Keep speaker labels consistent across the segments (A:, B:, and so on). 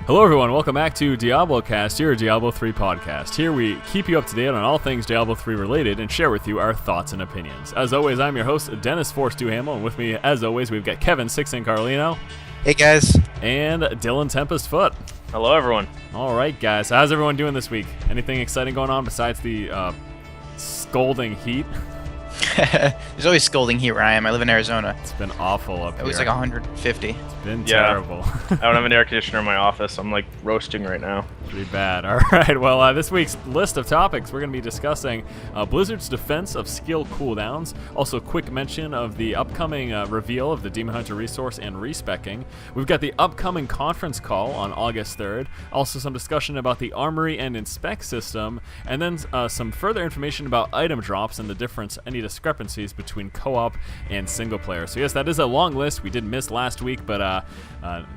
A: Hello everyone, welcome back to DiabloCast, your Diablo 3 podcast. Here we keep you up to date on all things Diablo 3 related and share with you our thoughts and opinions. As always, I'm your host, Dennis Force Duhamel, and with me, as always, we've got Kevin Sixen Carlino.
B: Hey guys.
A: And Dylan Tempest Foot.
C: Hello everyone.
A: Alright guys, how's everyone doing this week? Anything exciting going on besides the scalding heat?
B: There's always scalding heat where I am. I live in Arizona.
A: It's been awful up here.
B: It was like 150.
A: It's been terrible.
C: I don't have an air conditioner in my office. I'm like roasting right now.
A: Pretty bad. All right, well, this week's list of topics, we're going to be discussing Blizzard's defense of skill cooldowns, also a quick mention of the upcoming reveal of the Demon Hunter resource and respecking. We've got the upcoming conference call on August 3rd, also some discussion about the Armory and Inspect system, and then some further information about item drops and the difference, any discrepancies between co-op and single player. So yes, that is a long list. We did miss last week, but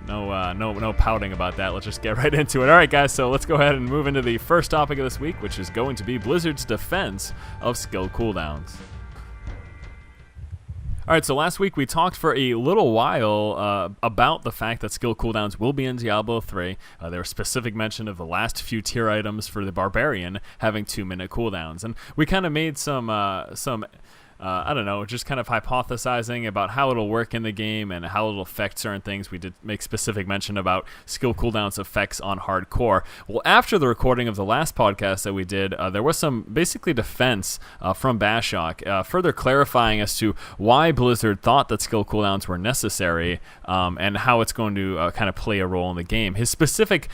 A: no pouting about that. Let's just get right into it. All right, guys, so let's go ahead and move into the first topic of this week, which is going to be Blizzard's defense of skill cooldowns. All right, so last week we talked for a little while about the fact that skill cooldowns will be in Diablo 3. There was specific mention of the last few tier items for the Barbarian having 2-minute cooldowns, and we kind of made some I don't know, just kind of hypothesizing about how it'll work in the game and how it'll affect certain things. We did make specific mention about skill cooldowns effects on hardcore. Well, after the recording of the last podcast that we did, there was some basically defense from Bashok, further clarifying as to why Blizzard thought that skill cooldowns were necessary and how it's going to kind of play a role in the game. A specific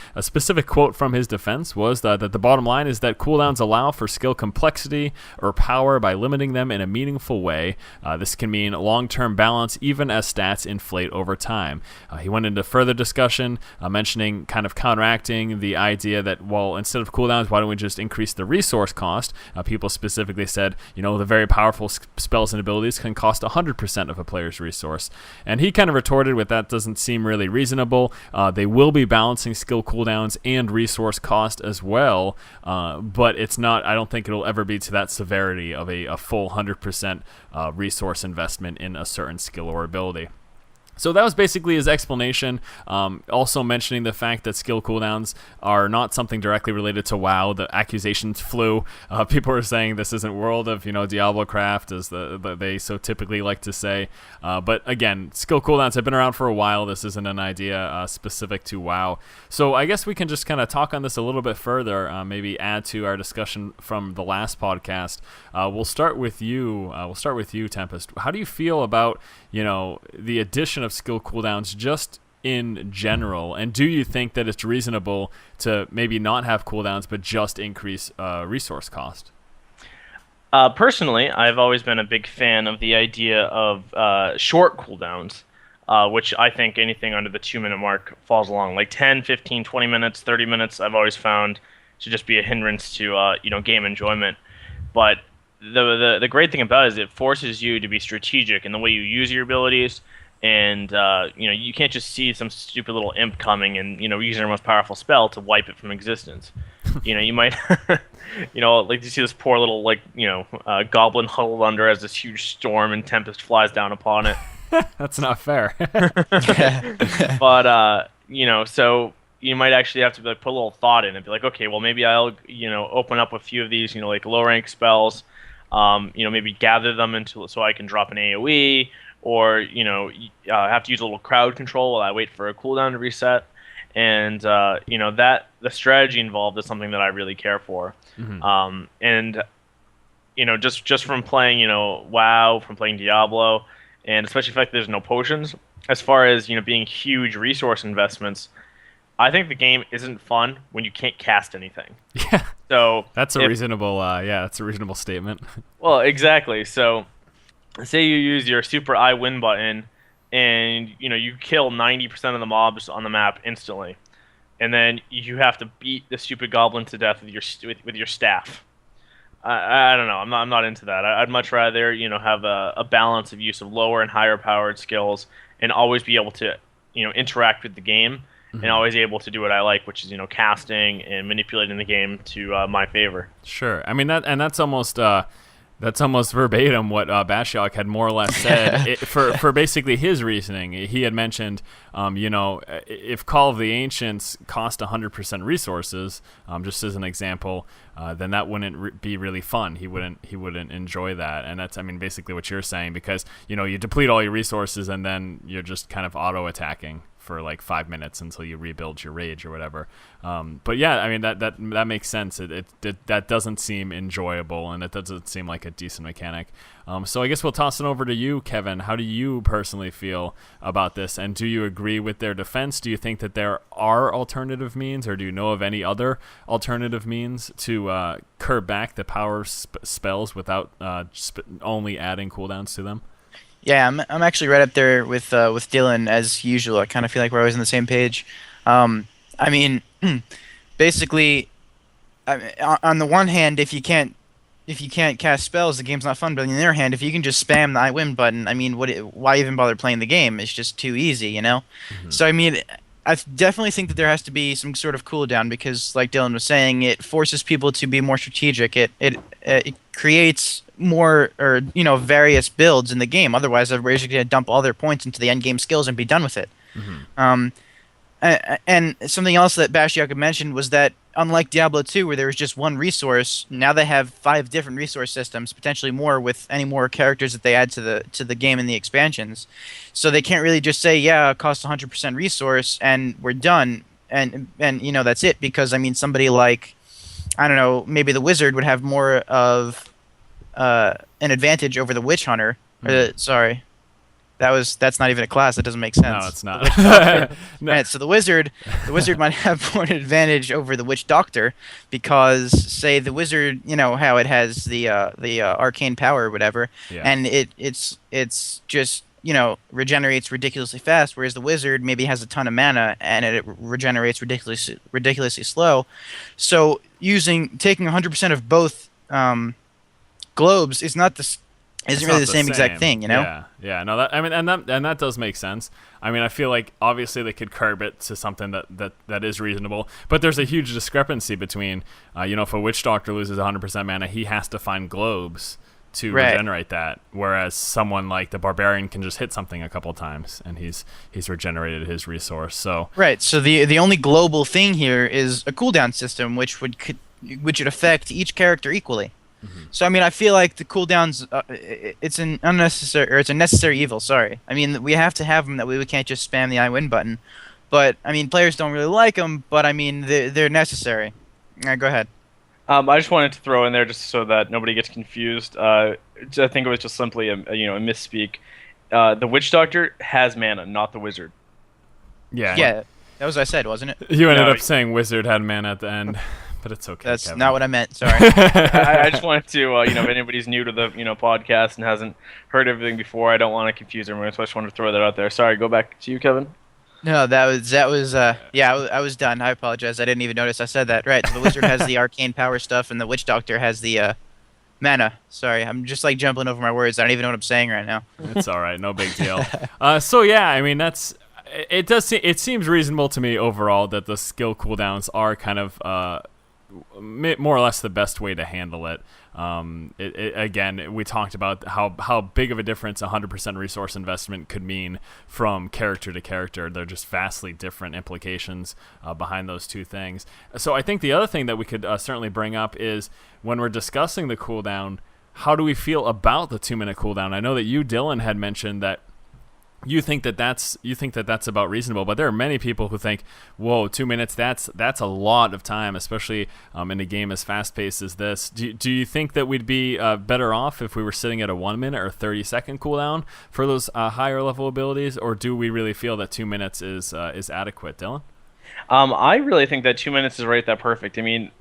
A: quote from his defense was that the bottom line is that cooldowns allow for skill complexity or power by limiting them in a meaningful way. This can mean long-term balance even as stats inflate over time. He went into further discussion, mentioning kind of counteracting the idea that, well, instead of cooldowns, why don't we just increase the resource cost? People specifically said, the very powerful spells and abilities can cost 100% of a player's resource. And he kind of retorted with that doesn't seem really reasonable. They will be balancing skill cooldowns and resource cost as well, but it's not, I don't think it'll ever be to that severity of a full 100% resource investment in a certain skill or ability. So that was basically his explanation, also mentioning the fact that skill cooldowns are not something directly related to WoW. The accusations flew. People were saying this isn't World of, DiabloCraft, as they so typically like to say. But again, skill cooldowns have been around for a while. This isn't an idea specific to WoW. So I guess we can just kind of talk on this a little bit further, maybe add to our discussion from the last podcast. We'll start with you. Tempest. How do you feel about, the addition of skill cooldowns just in general, and do you think that it's reasonable to maybe not have cooldowns but just increase resource cost?
C: Personally, I've always been a big fan of the idea of short cooldowns, which I think anything under the 2-minute mark falls along. Like 10, 15, 20 minutes, 30 minutes, I've always found to just be a hindrance to game enjoyment. But the great thing about it is it forces you to be strategic in the way you use your abilities. And, you can't just see some stupid little imp coming and, using their most powerful spell to wipe it from existence. You might, like you see this poor little, goblin huddled under as this huge storm and Tempest flies down upon it.
A: That's not fair.
C: But, so you might actually have to put a little thought in and be like, okay, well, maybe I'll, open up a few of these, like low-rank spells, maybe gather them so I can drop an AoE, or have to use a little crowd control while I wait for a cooldown to reset, and that the strategy involved is something that I really care for. Mm-hmm. And just from playing WoW, from playing Diablo, and especially the fact that there's no potions, as far as being huge resource investments, I think the game isn't fun when you can't cast anything.
A: Yeah.
C: So
A: that's a reasonable that's a reasonable statement.
C: Well, exactly. So say you use your super I win button and you kill 90% of the mobs on the map instantly, and then you have to beat the stupid goblin to death with your staff. I don't know. I'm not into that. I'd much rather have a balance of use of lower and higher powered skills and always be able to interact with the game. Mm-hmm. And always able to do what I like, which is casting and manipulating the game to my favor.
A: Sure. I mean that's almost That's almost verbatim what Bashiok had more or less said for basically his reasoning. He had mentioned, if Call of the Ancients cost 100% resources, just as an example, then that wouldn't be really fun. He wouldn't enjoy that, and that's basically what you're saying, because you deplete all your resources and then you're just kind of auto attacking for like 5 minutes until you rebuild your rage or whatever. But yeah, that makes sense. That doesn't seem enjoyable, and it doesn't seem like a decent mechanic. So I guess we'll toss it over to you, Kevin. How do you personally feel about this, and do you agree with their defense? Do you think that there are alternative means, or do you know of any other alternative means to curb back the power spells without only adding cooldowns to them?
B: Yeah, I'm actually right up there with Dylan as usual. I kind of feel like we're always on the same page. Basically, on the one hand, if you can't cast spells, the game's not fun. But on the other hand, if you can just spam the I win button, why even bother playing the game? It's just too easy, Mm-hmm. So I definitely think that there has to be some sort of cooldown, because, like Dylan was saying, it forces people to be more strategic. It creates more, or various builds in the game. Otherwise, everybody's going to dump all their points into the end game skills and be done with it. Mm-hmm. And something else that Bashiok mentioned was that, unlike Diablo 2, where there was just one resource, now they have 5 different resource systems, potentially more with any more characters that they add to the game in the expansions. So they can't really just say, yeah, it costs 100% resource and we're done, and that's it. Because somebody like, I don't know, maybe the wizard would have more of an advantage over the witch hunter. Sorry. That's not even a class. That doesn't make sense.
A: No, it's not.
B: No. Right, so the wizard might have more advantage over the witch doctor, because, say, the wizard, how it has the arcane power or whatever, and it's just regenerates ridiculously fast, whereas the wizard maybe has a ton of mana and it regenerates ridiculously slow. So taking 100% of both globes is not the isn't really the same exact thing,
A: Yeah. No, that does make sense. I feel like obviously they could curb it to something that is reasonable, but there's a huge discrepancy between, if a witch doctor loses 100% mana, he has to find globes to regenerate that, whereas someone like the barbarian can just hit something a couple times and he's regenerated his resource. So
B: So the only global thing here is a cooldown system, which would affect each character equally. Mm-hmm. So I feel like the cooldowns, it's a necessary evil. Sorry, we have to have them. That way we can't just spam the I win button. But players don't really like them. But they're necessary. Go ahead.
C: I just wanted to throw in there, just so that nobody gets confused. I think it was just simply a misspeak. The witch doctor has mana, not the wizard.
A: Yeah.
B: Yeah, that was what I said, wasn't it?
A: You ended up saying wizard had mana at the end. But it's okay.
B: That's
A: Kevin.
B: not what I meant. Sorry.
C: I just wanted to, if anybody's new to the podcast and hasn't heard everything before, I don't want to confuse everyone, so I just wanted to throw that out there. Sorry. Go back to you, Kevin.
B: No, that was. I was done. I apologize. I didn't even notice I said that. Right. So the wizard has the arcane power stuff, and the witch doctor has the mana. Sorry, I'm just jumbling over my words. I don't even know what I'm saying right now.
A: It's all right. No big deal. So yeah, that's. It seems reasonable to me overall that the skill cooldowns are kind of more or less the best way to handle it. Again, we talked about how big of a difference 100% resource investment could mean from character to character. They're just vastly different implications behind those two things. So I think the other thing that we could certainly bring up is, when we're discussing the cooldown, how do we feel about the 2-minute cooldown? I know that you, Dylan, had mentioned that you think that's about reasonable, but there are many people who think, whoa, 2 minutes, that's a lot of time, especially in a game as fast-paced as this. Do you think that we'd be better off if we were sitting at a 1 minute or 30-second cooldown for those higher level abilities, or do we really feel that 2 minutes is adequate, Dylan?
C: I really think that 2 minutes is right that perfect. I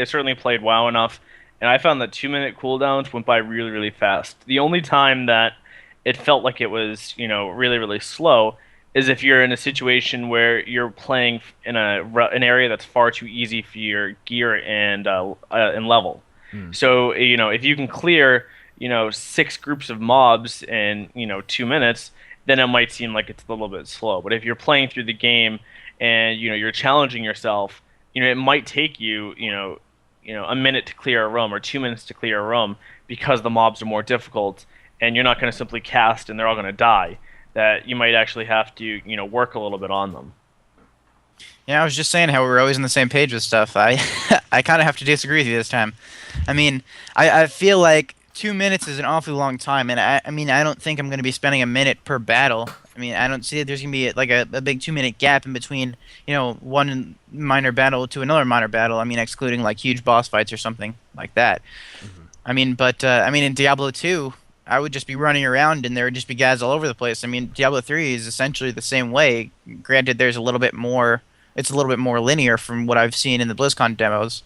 C: certainly played WoW enough, and I found that 2-minute cooldowns went by really, really fast. The only time that it felt like it was, really, really slow is if you're in a situation where you're playing in an area that's far too easy for your gear and level. So, if you can clear, 6 groups of mobs in, 2 minutes, then it might seem like it's a little bit slow. But if you're playing through the game and, you're challenging yourself, it might take you, a minute to clear a room or 2 minutes to clear a room. because the mobs are more difficult, and you're not going to simply cast and they're all going to die. That you might actually have to, work a little bit on them.
B: Yeah, I was just saying how we're always on the same page with stuff. I I kind of have to disagree with you this time. I mean, I feel like 2 minutes is an awfully long time, and I mean, I don't think I'm going to be spending a minute per battle. I mean, I don't see that there's going to be like a big 2 minute gap in between, one minor battle to another minor battle. I mean, excluding like huge boss fights or something like that. I mean, but I mean, in Diablo 2, I would just be running around and there would just be guys all over the place. I mean, Diablo 3 is essentially the same way. Granted, there's a little bit more. It's a little bit more linear from what I've seen in the BlizzCon demos,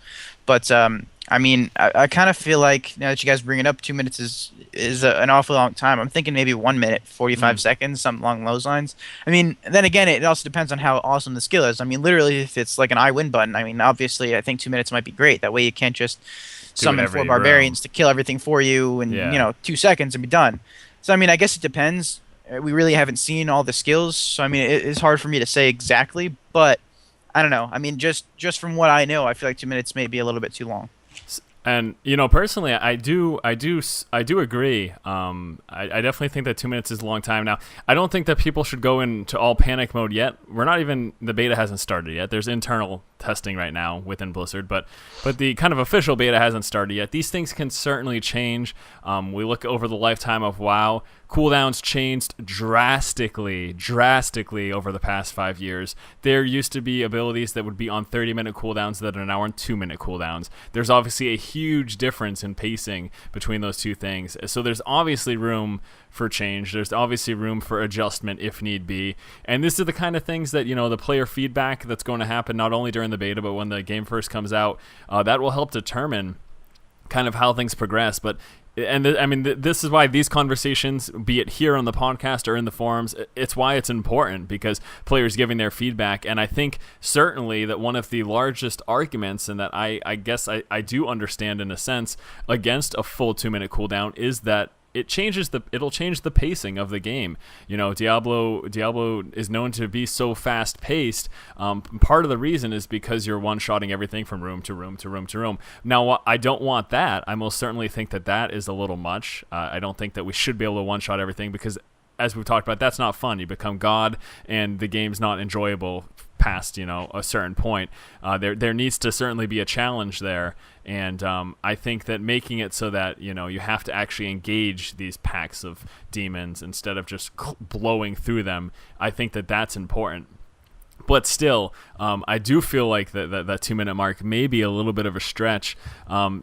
B: but I mean, I kind of feel like now that you guys bring it up, 2 minutes is an awfully long time. I'm thinking maybe 1 minute, 45 seconds, something along those lines. I mean, then again, it also depends on how awesome the skill is. I mean, literally, if it's like an I win button, I mean, obviously, I think 2 minutes might be great. That way, you can't just summon 4 barbarians to kill everything for you in 2 seconds and be done. So I mean, I guess it depends. We really haven't seen all the skills, so I mean, it's hard for me to say exactly, but I don't know. I mean, just from what I know, I feel like 2 minutes may be a little bit too long.
A: And personally, I do agree. I definitely think that 2 minutes is a long time. Now, I don't think that people should go into all panic mode yet. We're not even, the beta hasn't started yet. There's internal testing right now within Blizzard, but the kind of official beta hasn't started yet. These things can certainly change. We look over the lifetime of WoW. Cooldowns changed drastically over the past 5 years. There used to be abilities that would be on 30-minute cooldowns that are now on 2-minute cooldowns. There's obviously a huge difference in pacing between those two things. So there's obviously room for change. There's obviously room for adjustment if need be. And this is the kind of things that, the player feedback that's going to happen not only during the beta, but when the game first comes out, that will help determine kind of how things progress. But this is why these conversations, be it here on the podcast or in the forums, it's why it's important, because players giving their feedback. And I think certainly that one of the largest arguments, and that I guess I do understand in a sense, against a full 2-minute cooldown is that it'll change the pacing of the game. Diablo is known to be so fast paced. Part of the reason is because you're one-shotting everything from room to room to room to room. Now, I don't want that. I most certainly think that is a little much. I don't think that we should be able to one-shot everything, because as we've talked about, that's not fun. You become God, and the game's not enjoyable past a certain point. There needs to certainly be a challenge there, and I think that making it so that you have to actually engage these packs of demons instead of just blowing through them, I think that's important. But still, I do feel like that 2-minute mark may be a little bit of a stretch.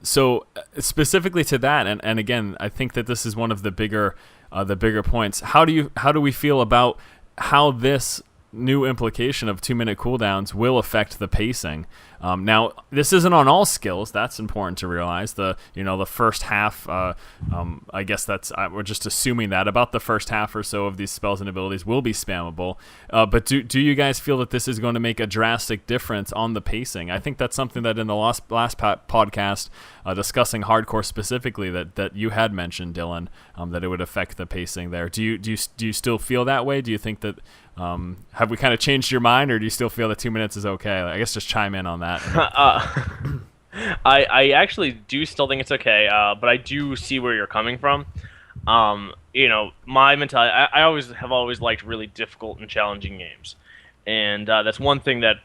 A: So specifically to that, and again, I think that this is one of the bigger points. How do we feel about how this new implication of 2-minute cooldowns will affect the pacing? Now, this isn't on all skills. That's important to realize. The first half. I guess we're just assuming that about the first half or so of these spells and abilities will be spammable. But do you guys feel that this is going to make a drastic difference on the pacing? I think that's something that in the last podcast discussing hardcore specifically that you had mentioned, Dylan, that it would affect the pacing there. Do you still feel that way? Do you think that have we kind of changed your mind, or do you still feel that 2 minutes is okay? I guess just chime in on that.
C: I actually do still think it's okay, but I do see where you're coming from. My mentality, I always liked really difficult and challenging games, and that's one thing that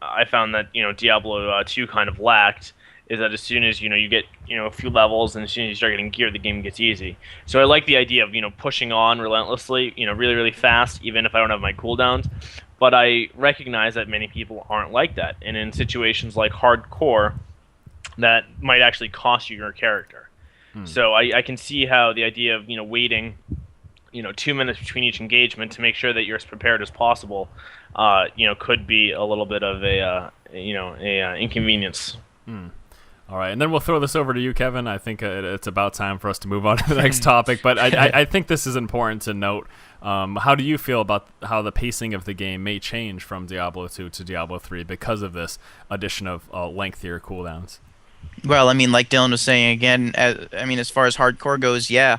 C: I found that Diablo 2 kind of lacked, is that as soon as you get a few levels, and as soon as you start getting gear, the game gets easy. So I like the idea of pushing on relentlessly, really really fast, even if I don't have my cooldowns. But I recognize that many people aren't like that, and in situations like hardcore, that might actually cost you your character. So I can see how the idea of waiting 2 minutes between each engagement to make sure that you're as prepared as possible could be a little bit of a inconvenience.
A: All right, and then we'll throw this over to you, Kevin. I think it's about time for us to move on to the next topic, but I think this is important to note. How do you feel about how the pacing of the game may change from Diablo 2 to Diablo 3 because of this addition of lengthier cooldowns?
B: Well, I mean, like Dylan was saying again, as far as hardcore goes, yeah.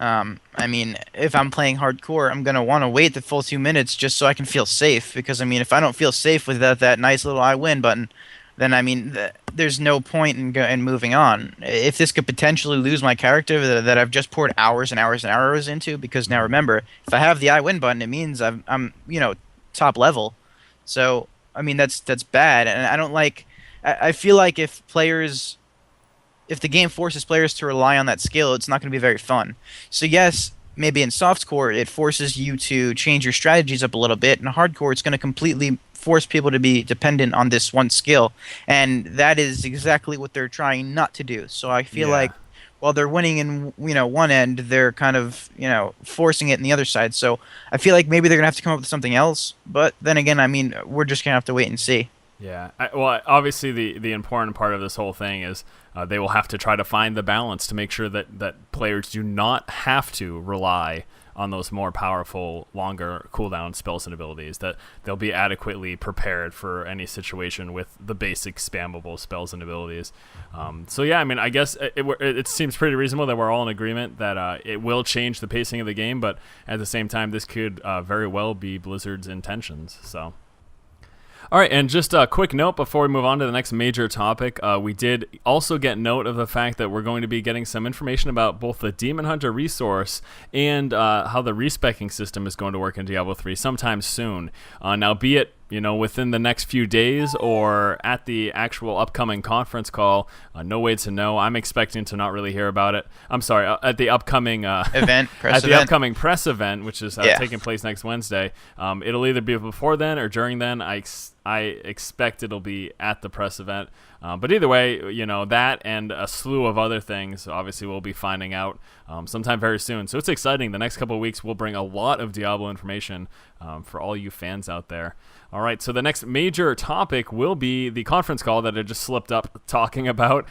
B: If I'm playing hardcore, I'm going to want to wait the full 2 minutes just so I can feel safe, because, if I don't feel safe without that nice little I win button, then I mean, there's no point in moving on. If this could potentially lose my character that I've just poured hours and hours and hours into, because now remember, if I have the I win button, it means I'm top level. So I mean, that's bad, and I don't like. I feel like if the game forces players to rely on that skill, it's not going to be very fun. So yes, maybe in softcore it forces you to change your strategies up a little bit. In hardcore, it's going to completely force people to be dependent on this one skill, and that is exactly what they're trying not to do. So I feel like while they're winning in one end, they're kind of forcing it in the other side. So I feel like maybe they're gonna have to come up with something else. But then again, I mean, we're just gonna have to wait and see.
A: Yeah. Well, obviously the important part of this whole thing is they will have to try to find the balance to make sure that players do not have to rely on those more powerful, longer cooldown spells and abilities, that they'll be adequately prepared for any situation with the basic spammable spells and abilities. So yeah, I mean, I guess it seems pretty reasonable that we're all in agreement that it will change the pacing of the game, but at the same time, this could very well be Blizzard's intentions. So. All right, and just a quick note before we move on to the next major topic, we did also get note of the fact that we're going to be getting some information about both the Demon Hunter resource and how the respecking system is going to work in Diablo 3 sometime soon. Now, be it within the next few days or at the actual upcoming conference call, no way to know. I'm expecting to not really hear about it. I'm sorry, at the upcoming upcoming press event, which is taking place next Wednesday. It'll either be before then or during then. I expect it'll be at the press event. But either way, that and a slew of other things, obviously, we'll be finding out sometime very soon. So it's exciting. The next couple of weeks, we'll bring a lot of Diablo information for all you fans out there. All right, so the next major topic will be the conference call that I just slipped up talking about,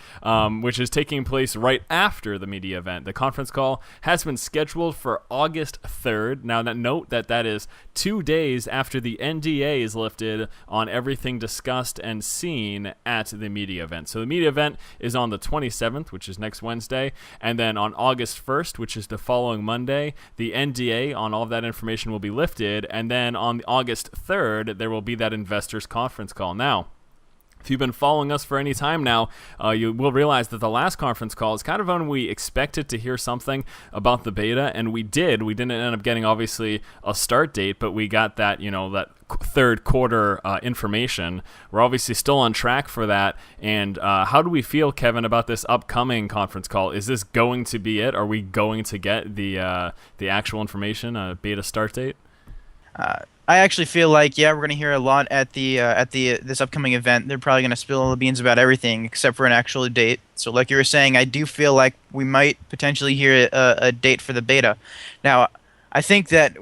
A: which is taking place right after the media event. The conference call has been scheduled for August 3rd. Now, note that is 2 days after the NDA is lifted on everything discussed and seen at the media event. So the media event is on the 27th, which is next Wednesday, and then on August 1st, which is the following Monday, the NDA on all of that information will be lifted, and then on August 3rd, there will be that investors conference call. Now, if you've been following us for any time now, you will realize that the last conference call is kind of when we expected to hear something about the beta, and we did. We didn't end up getting, obviously, a start date, but we got that, that third quarter information. We're obviously still on track for that, and how do we feel, Kevin, about this upcoming conference call? Is this going to be it? Are we going to get the actual information, beta start date?
B: I actually feel like we're going to hear a lot at this upcoming event. They're probably going to spill all the beans about everything except for an actual date. So like you were saying, I do feel like we might potentially hear a date for the beta. Now, I think that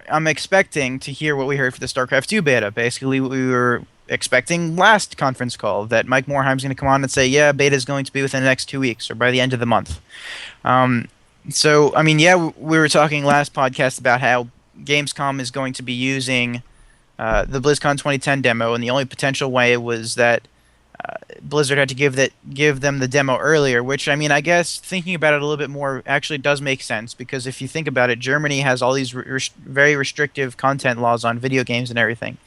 B: I'm expecting to hear what we heard for the StarCraft 2 beta. Basically, what we were expecting last conference call, that Mike Moreheim's going to come on and say, beta is going to be within the next 2 weeks or by the end of the month. So, I mean, we were talking last podcast about how Gamescom is going to be using the BlizzCon 2010 demo, and the only potential way was that Blizzard had to give them the demo earlier, which, I mean, I guess thinking about it a little bit more actually does make sense, because if you think about it, Germany has all these very restrictive content laws on video games and everything.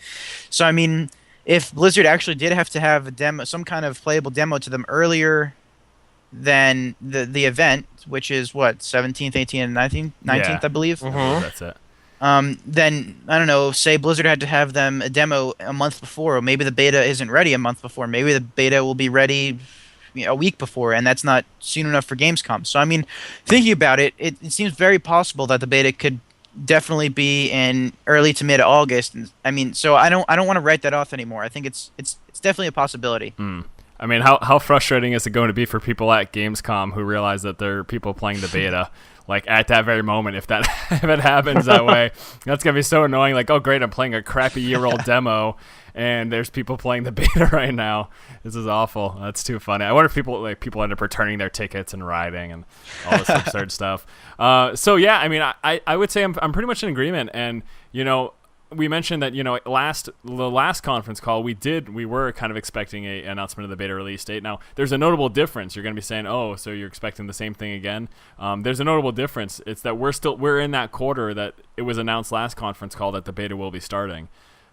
B: So, I mean, if Blizzard actually did have to have a demo, some kind of playable demo to them earlier than the event, which is what, 17th, 18th, and 19th, I believe?
A: Mm-hmm. That's it.
B: Then, I don't know, say Blizzard had to have them a demo a month before, or maybe the beta isn't ready a month before. Maybe the beta will be ready a week before, and that's not soon enough for Gamescom. So, I mean, thinking about it, it seems very possible that the beta could definitely be in early to mid-August. I mean, so I don't want to write that off anymore. I think it's definitely a possibility.
A: I mean, how frustrating is it going to be for people at Gamescom who realize that there are people playing the beta? Like, at that very moment, if it happens that way, that's going to be so annoying. Like, oh, great, I'm playing a crappy year-old demo, and there's people playing the beta right now. This is awful. That's too funny. I wonder if people end up returning their tickets and riding and all this absurd stuff. So, yeah, I mean, I would say I'm pretty much in agreement. And, we mentioned that, the last conference call we were kind of expecting an announcement of the beta release date. Now, there's a notable difference. You're going to be saying, oh, so you're expecting the same thing again? There's a notable difference. It's that we're in that quarter that it was announced last conference call that the beta will be starting.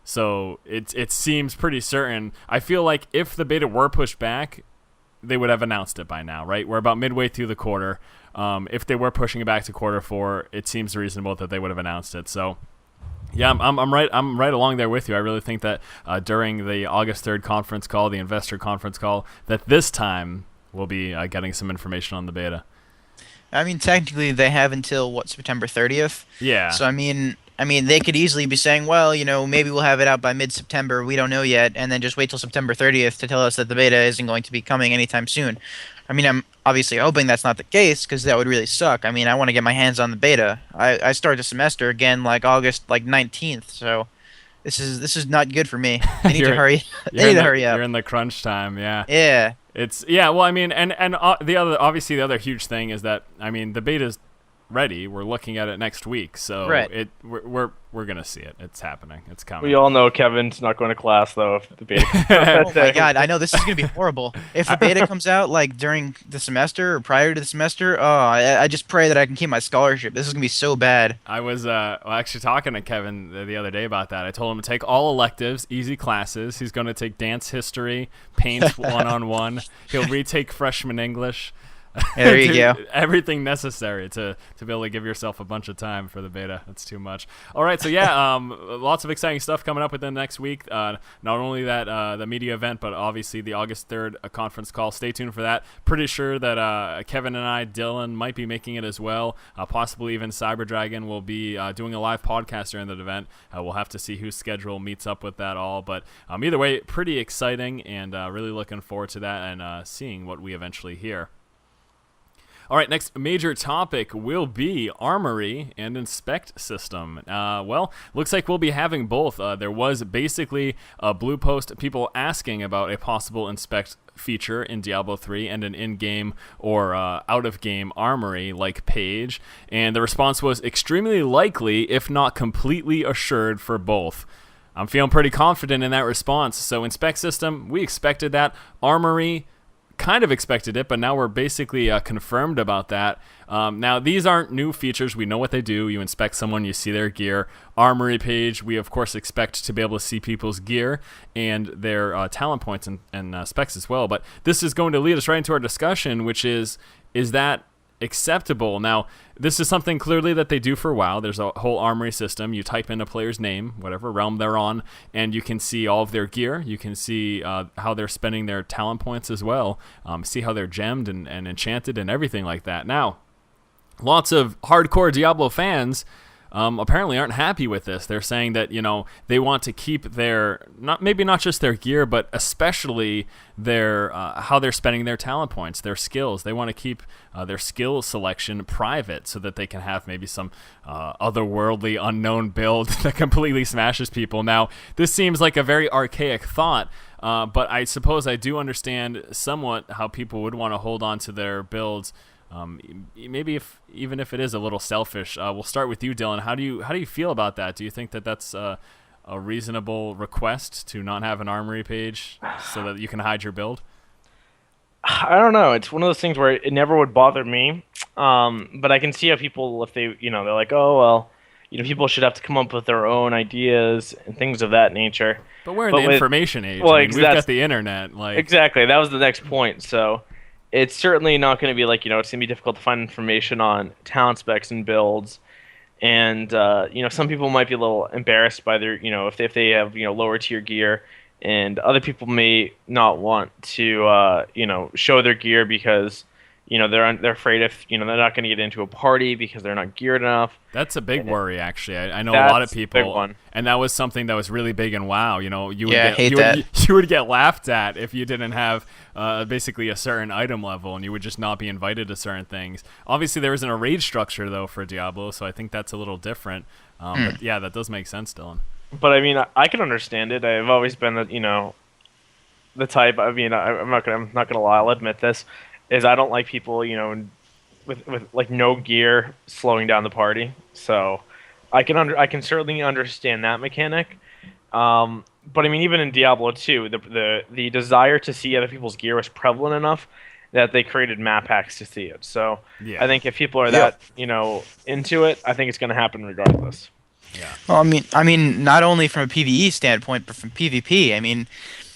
A: So it seems pretty certain. I feel like if the beta were pushed back, they would have announced it by now, right? We're about midway through the quarter. If they were pushing it back to quarter 4, it seems reasonable that they would have announced it. So, yeah, I'm right along there with you. I really think that during the August 3rd conference call, the investor conference call, that this time we'll be getting some information on the beta.
B: I mean, technically, they have until September 30th.
A: Yeah.
B: So I mean, they could easily be saying, well, maybe we'll have it out by mid-September. We don't know yet, and then just wait till September 30th to tell us that the beta isn't going to be coming anytime soon. I mean, I'm obviously hoping that's not the case, because that would really suck. I mean, I want to get my hands on the beta. I start the semester again August 19th, so this is not good for me. I need to hurry. I need to hurry up.
A: You're in the crunch time, yeah.
B: Yeah.
A: Well, I mean, and the other huge thing is that, I mean, the beta's ready. We're looking at it next week, so
B: right.
A: We're gonna see it. It's happening. It's coming.
C: We all know Kevin's not going to class though if the beta comes out.
B: Oh my god, I know this is gonna be horrible. If the beta comes out during the semester or prior to the semester, I just pray that I can keep my scholarship. This is gonna be so bad.
A: I was actually talking to Kevin the other day about that. I told him to take all electives, easy classes. He's gonna take dance history, paint 1-on-1. He'll retake freshman English.
B: There you go.
A: Everything necessary to be able to give yourself a bunch of time for the beta. That's too much. All right, so yeah, lots of exciting stuff coming up within the next week. Not only that the media event, but obviously the August 3rd conference call. Stay tuned for that. Pretty sure that Kevin and I, Dylan, might be making it as well. Possibly even Cyberdragon will be doing a live podcast during the event. We'll have to see whose schedule meets up with that all. But either way, pretty exciting, and really looking forward to that and seeing what we eventually hear. All right, next major topic will be Armory and Inspect system. Well, looks like we'll be having both. There was basically a blue post, people asking about a possible Inspect feature in Diablo 3 and an in-game or out-of-game Armory-like page, and the response was extremely likely, if not completely assured, for both. I'm feeling pretty confident in that response. So Inspect system, we expected that. Armory, kind of expected it, but now we're basically confirmed about that. Now, these aren't new features. We know what they do. You inspect someone, you see their gear. Armory page, we of course expect to be able to see people's gear and their talent points and specs as well. But this is going to lead us right into our discussion, which is that acceptable? Now, this is something clearly that they do for WoW. There's a whole Armory system. You type in a player's name, whatever realm they're on, and you can see all of their gear. You can see how they're spending their talent points as well. See how they're gemmed and enchanted and everything like that. Now, lots of hardcore Diablo fans apparently aren't happy with this. They're saying that, they want to keep their, maybe not just their gear, but especially their how they're spending their talent points, their skills. They want to keep their skill selection private so that they can have maybe some otherworldly, unknown build that completely smashes people. Now, this seems like a very archaic thought, but I suppose I do understand somewhat how people would want to hold on to their builds. Maybe even if it is a little selfish. We'll start with you, Dylan. How do you feel about that? Do you think that that's a reasonable request to not have an Armory page so that you can hide your build?
C: I don't know. It's one of those things where it never would bother me, but I can see how people, if they, they're like, oh well, people should have to come up with their own ideas and things of that nature.
A: But we're in the information age.
C: Well,
A: we've got the internet.
C: Exactly. That was the next point. So it's certainly not going to be like, it's going to be difficult to find information on talent specs and builds. And, some people might be a little embarrassed by their, if they have, lower tier gear. And other people may not want to, show their gear because, they're afraid if, they're not going to get into a party because they're not geared enough.
A: That's a big worry, actually. I know a lot of people,
C: big one.
A: And that was something that was really big in WoW. You would get laughed at if you didn't have basically a certain item level, and you would just not be invited to certain things. Obviously, there isn't a raid structure though for Diablo, so I think that's a little different. But yeah, that does make sense, Dylan.
C: But I mean, I can understand it. I've always been the type. I mean, I'm not gonna lie. I'll admit this. Is I don't like people, with like no gear slowing down the party. So I can certainly understand that mechanic. But I mean, even in Diablo 2, the desire to see other people's gear was prevalent enough that they created map hacks to see it. So yeah. I think if people are that into it, I think it's going to happen regardless.
A: Yeah.
B: Well, I mean, not only from a PvE standpoint, but from PvP. I mean,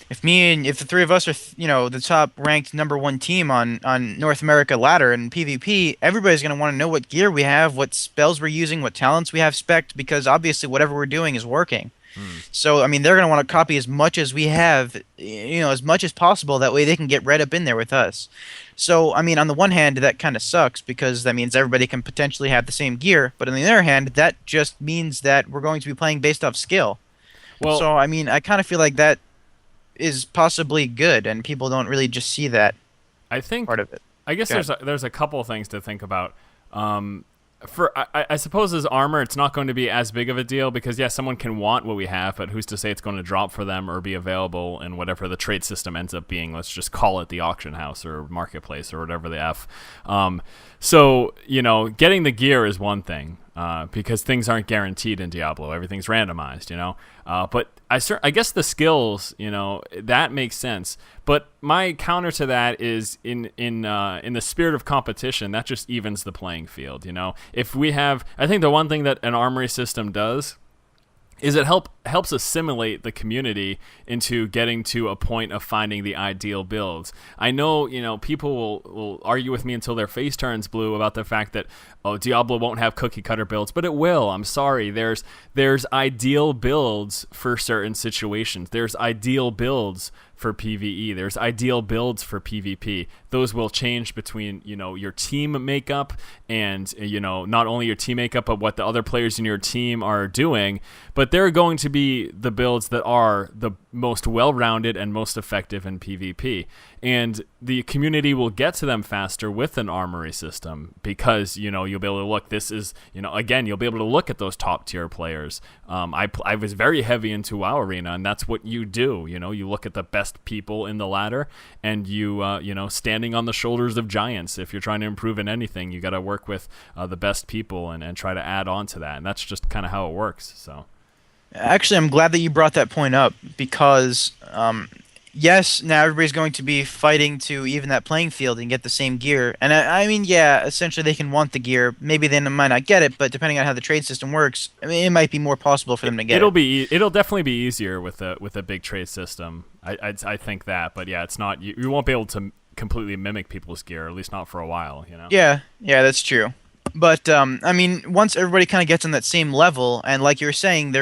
B: if the three of us are, the top ranked #1 team on North America ladder in PvP, everybody's gonna want to know what gear we have, what spells we're using, what talents we have spec'd, because obviously whatever we're doing is working.
A: Hmm.
B: So, I mean, they're going to want to copy as much as we have, as much as possible. That way they can get right up in there with us. So, I mean, on the one hand, that kind of sucks because that means everybody can potentially have the same gear. But on the other hand, that just means that we're going to be playing based off skill.
A: Well,
B: So, I mean, I kind of feel like that is possibly good, and people don't really just see that
A: I think
B: part of it.
A: I guess
B: Go ahead.
A: there's a couple of things to think about. I suppose as armor, it's not going to be as big of a deal because yes, someone can want what we have, but who's to say it's going to drop for them or be available in whatever the trade system ends up being? Let's just call it the auction house or marketplace or whatever the f. So getting the gear is one thing because things aren't guaranteed in Diablo. Everything's randomized, But I guess the skills, that makes sense. But my counter to that is in the spirit of competition, that just evens the playing field. If we have, I think the one thing that an armory system does is it helps assimilate the community into getting to a point of finding the ideal builds. I know, people will argue with me until their face turns blue about the fact that Diablo won't have cookie cutter builds, but it will. I'm sorry. There's ideal builds for certain situations. There's ideal builds for PvE. There's ideal builds for PvP. Those will change between, your team makeup and, not only your team makeup, but what the other players in your team are doing. But there are going to be the builds that are the most well-rounded and most effective in PvP. And the community will get to them faster with an armory system because, you'll be able to look. This is, again, you'll be able to look at those top-tier players. I was very heavy into WoW Arena, and that's what you do. You look at the best people in the ladder, and you standing on the shoulders of giants. If you're trying to improve in anything, you got to work with the best people and try to add on to that. And that's just kind of how it works. So.
B: Actually, I'm glad that you brought that point up because, yes, now everybody's going to be fighting to even that playing field and get the same gear. And I mean, yeah, essentially they can want the gear. Maybe they might not get it, but depending on how the trade system works, I mean, it might be more possible for them to get it.
A: It'll definitely be easier with a big trade system. I think that, but yeah, it's not. You won't be able to completely mimic people's gear, at least not for a while.
B: Yeah, that's true. But I mean, once everybody kind of gets on that same level, and like you were saying,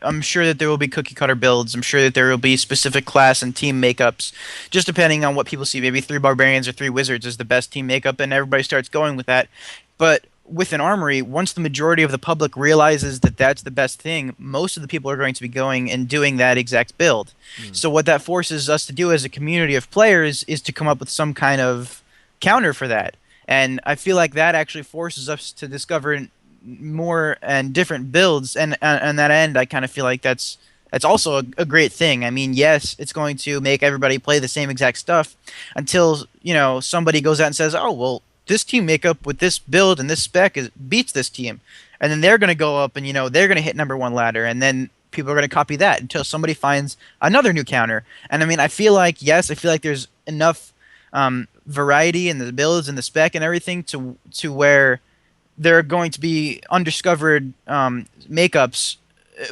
B: I'm sure that there will be cookie cutter builds. I'm sure that there will be specific class and team makeups, just depending on what people see. Maybe 3 barbarians or 3 wizards is the best team makeup, and everybody starts going with that. But with an armory, once the majority of the public realizes that that's the best thing, most of the people are going to be going and doing that exact build. So what that forces us to do as a community of players is to come up with some kind of counter for that. And I feel like that actually forces us to discover more and different builds. And on that end, I kind of feel like that's also a great thing. I mean, yes, it's going to make everybody play the same exact stuff until, somebody goes out and says, oh, well, this team makeup with this build and this spec beats this team. And then they're going to go up and, they're going to hit #1 ladder. And then people are going to copy that until somebody finds another new counter. And I mean, I feel like there's enough variety in the builds and the spec and everything to where there are going to be undiscovered makeups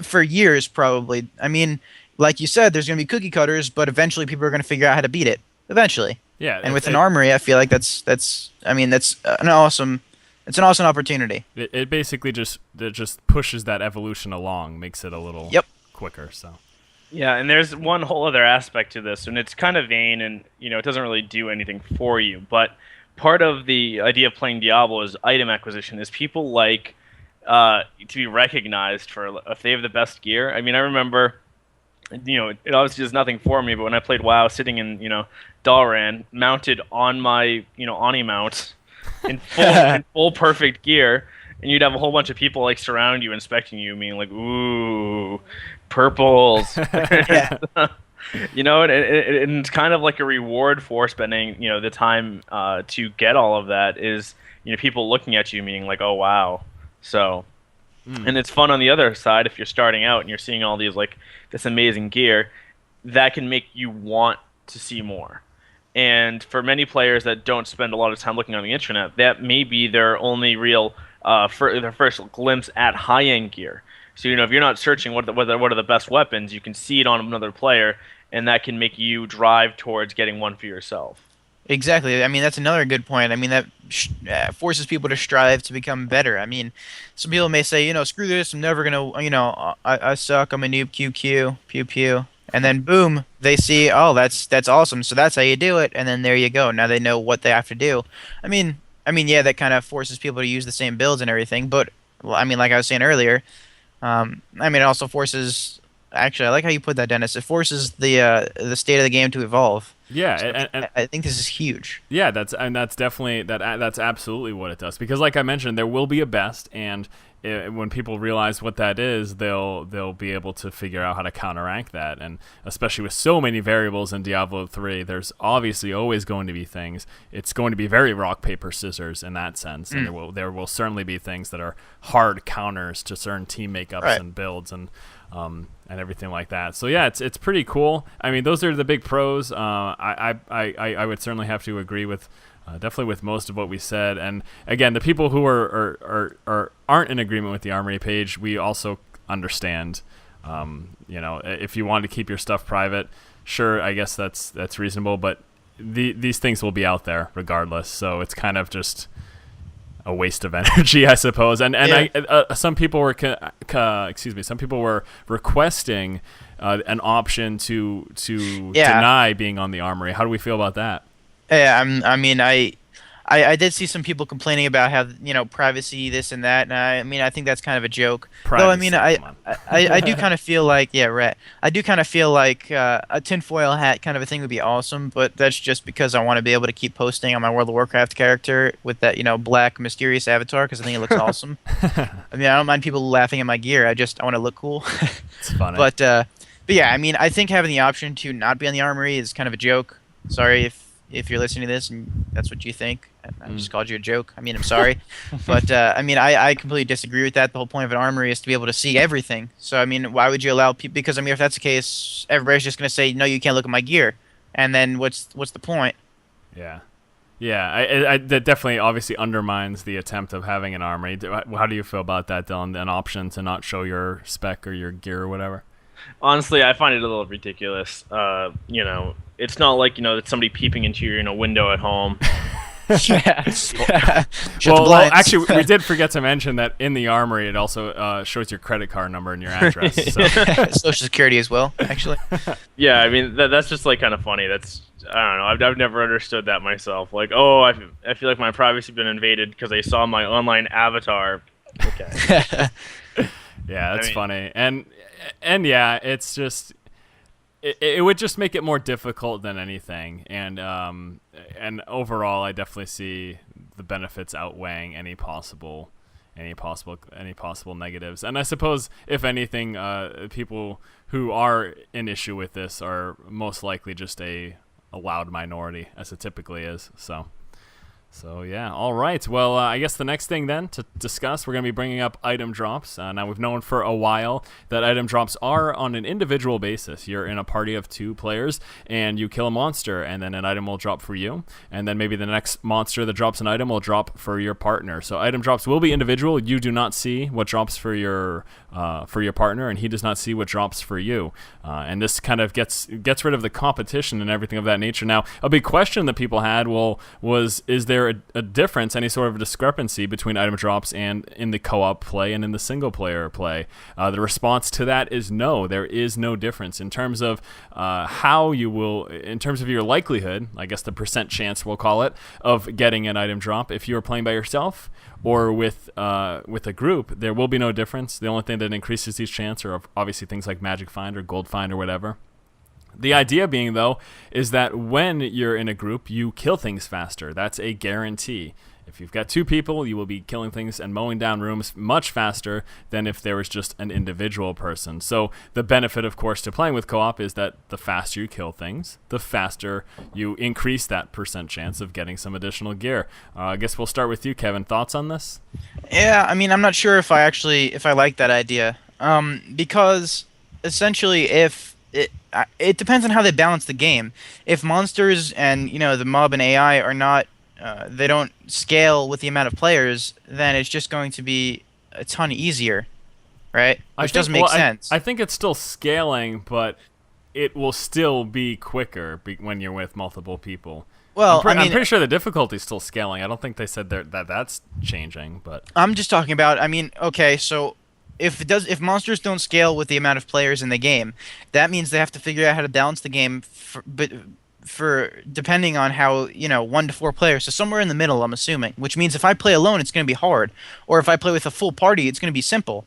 B: for years probably. I mean, like you said, there's going to be cookie cutters, but eventually people are going to figure out how to beat it. Eventually.
A: Yeah.
B: And with an armory, I feel like that's an awesome opportunity.
A: It basically just pushes that evolution along, makes it a little quicker. So.
C: Yeah, and there's one whole other aspect to this, and it's kind of vain, and it doesn't really do anything for you. But part of the idea of playing Diablo is item acquisition. Is people like to be recognized for if they have the best gear. I mean, I remember, it obviously does nothing for me, but when I played WoW, sitting in Dalran, mounted on my Ani mount in full perfect gear. And you'd have a whole bunch of people like surround you, inspecting you, meaning like, "Ooh, purples." And it's kind of like a reward for spending, the time to get all of that. Is people looking at you, meaning like, "Oh wow." So, and it's fun on the other side if you're starting out and you're seeing all these like this amazing gear, that can make you want to see more. And for many players that don't spend a lot of time looking on the internet, that may be their only real. For their first glimpse at high-end gear. So if you're not searching what are the best weapons, you can see it on another player, and that can make you drive towards getting one for yourself.
B: Exactly. I mean, that's another good point. I mean, that forces people to strive to become better. I mean, some people may say, screw this, I'm never gonna, I suck, I'm a noob, QQ, pew pew, and then boom, they see, oh, that's awesome. So that's how you do it, and then there you go. Now they know what they have to do. Yeah, that kind of forces people to use the same builds and everything. But well, I mean, like I was saying earlier, it also forces. Actually, I like how you put that, Dennis. It forces the state of the game to evolve.
A: Yeah,
B: So
A: and
B: I think this is huge.
A: yeah, that's definitely that's absolutely what it does. Because like I mentioned, there will be a best, and when people realize what that is, they'll be able to figure out how to counteract that. And especially with so many variables in Diablo 3, there's obviously always going to be things. It's going to be very rock paper scissors in that sense, and there will certainly be things that are hard counters to certain team makeups and builds and everything like that. So yeah, it's pretty cool. I mean, those are the big pros. I would certainly have to agree with definitely with most of what we said. And again, the people who aren't in agreement with the Armory page, we also understand. If you want to keep your stuff private, sure, I guess that's reasonable. But these things will be out there regardless. So it's kind of just a waste of energy, I suppose. And some people were some people were requesting an option to deny being on the Armory. How do we feel about that?
B: Yeah, I did see some people complaining about how privacy, this and that, and I think that's kind of a joke.
A: Privacy,
B: Though I do kind of feel like I do kind of feel like a tinfoil hat kind of a thing would be awesome, but that's just because I want to be able to keep posting on my World of Warcraft character with that black mysterious avatar because I think it looks awesome. I don't mind people laughing at my gear. I want to look cool.
A: It's funny.
B: But yeah, I think having the option to not be on the Armory is kind of a joke. Sorry if you're listening to this and that's what you think. I just called you a joke. I'm sorry. But, I completely disagree with that. The whole point of an Armory is to be able to see everything. So, why would you allow people... Because, if that's the case, everybody's just going to say, no, you can't look at my gear. And then what's the point?
A: Yeah. Yeah, that definitely obviously undermines the attempt of having an Armory. How do you feel about that, Dylan? An option to not show your spec or your gear or whatever?
C: Honestly, I find it a little ridiculous. It's not like, it's somebody peeping into your window at home.
A: Well, actually, we did forget to mention that in the Armory, it also shows your credit card number and your address. So.
B: Social Security as well, actually.
C: Yeah, that's just like kind of funny. That's I don't know. I've never understood that myself. Like, oh, I feel like my privacy been invaded because they saw my online avatar. Okay.
A: Yeah, that's funny. And yeah, it's just it would just make it more difficult than anything. And overall, I definitely see the benefits outweighing any possible negatives. And I suppose if anything, people who are in issue with this are most likely just a loud minority, as it typically is. So yeah, all right. Well, I guess the next thing then to discuss, we're going to be bringing up item drops. Now, we've known for a while that item drops are on an individual basis. You're in a party of 2 players, and you kill a monster, and then an item will drop for you. And then maybe the next monster that drops an item will drop for your partner. So item drops will be individual. You do not see what drops for your partner, and he does not see what drops for you. And this kind of gets rid of the competition and everything of that nature. Now, a big question that people had was is there a difference, any sort of discrepancy between item drops and in the co-op play and in the single player play? The response to that is no. There is no difference in terms of in terms of your likelihood, I guess the percent chance we'll call it, of getting an item drop. If you are playing by yourself or with a group, there will be no difference. The only thing that increases these chances are obviously things like Magic Find or Gold Find or whatever. The idea being, though, is that when you're in a group, you kill things faster. That's a guarantee. If you've got 2 people, you will be killing things and mowing down rooms much faster than if there was just an individual person. So the benefit, of course, to playing with co-op is that the faster you kill things, the faster you increase that percent chance of getting some additional gear. I guess we'll start with you, Kevin. Thoughts on this?
B: Yeah, I'm not sure if I like that idea. Because essentially, if it depends on how they balance the game. If monsters and the mob and AI are not, they don't scale with the amount of players, then it's just going to be a ton easier. right? Which doesn't make sense.
A: I think it's still scaling, but it will still be quicker when you're with multiple people.
B: Well,
A: I'm pretty sure the difficulty's still scaling. I don't think they said that's changing, but
B: I'm just talking about. I mean, okay, so if monsters don't scale with the amount of players in the game, that means they have to figure out how to balance the game for depending on how 1 to 4 players. So somewhere in the middle, I'm assuming. Which means if I play alone, it's going to be hard, or if I play with a full party, it's going to be simple.